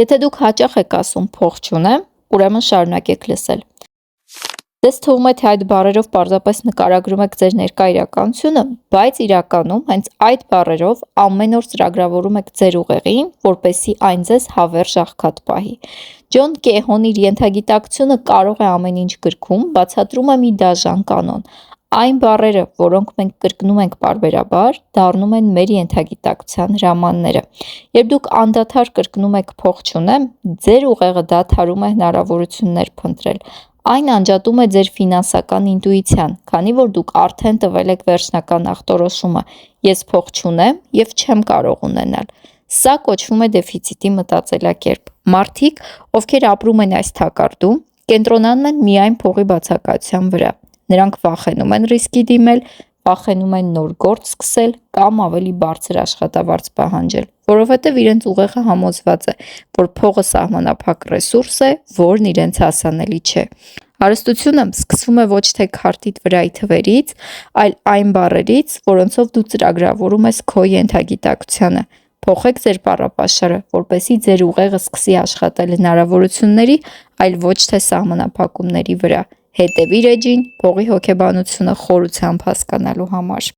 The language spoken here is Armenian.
Եթե դուք հաճախ եք ասում փող չունեմ, ուրեմն շարունակեք լսել։ Ձեզ թվում է, թե այդ բառերով պարզապես նկարագրում եք ձեր ներկա իրականությունը, բայց իրականում հենց այդ բառերով ամեն օր ծրագրավորում եք ձեր ուղեղին, որպեսզի այն ձեզ հավերժ աղքատ պահի։ Ջոն Կեհոն իր ենթագիտակցությունը կարող է ամեն ինչ գրքում բացատրում է մի դաժան կանոն։ Այն բառերը, որոնք մենք կրկնում ենք պարբերաբար, դառնում են մեր ենթագիտակցության հրամանները։ Երբ դուք անդադար կրկնում եք փող չունեմ, ձեր ուղեղը դադարում է հնարավորություններ փնտրել։ Այն անջատում է ձեր ֆինանսական ինտուիցիան, քանի որ դուք արդեն տվել եք վերջնական ախտորոշումը՝ ես փող չունեմ և չեմ կարող ունենալ։ Սա կոչվում է դեֆիցիտի մտածելակերպ։ Մարդիկ, ովքեր ապրում են այս թակարդում, կենտրոնանում են միայն փողի բացակայության վրա։ Նրանք վախենում են ռիսկի դիմել, վախենում են նոր գործ սկսել կամ ավելի բարձր աշխատավարձ պահանջել, որովհետև իրենց ուղեղը համոզված է, որ փողը սահմանափակ ռեսուրս է, որն իրենց հասանելի չէ։ Հարստությունը սկսվում է ոչ թե քարտիդ վրայի թվերից, այլ այն բառերից, որոնցով դու ծրագրավորում ես քո ենթագիտակցությանը։ Փոխեք ձեր բառապաշարը, որպեսզի ձեր ուղեղը սկսի աշխատել հնարավորությունների, այլ ոչ թե սահմանափակումների վրա։ Հետևիր էջին փողի հոգեբանությունը խորությամբ հասկանալու համար։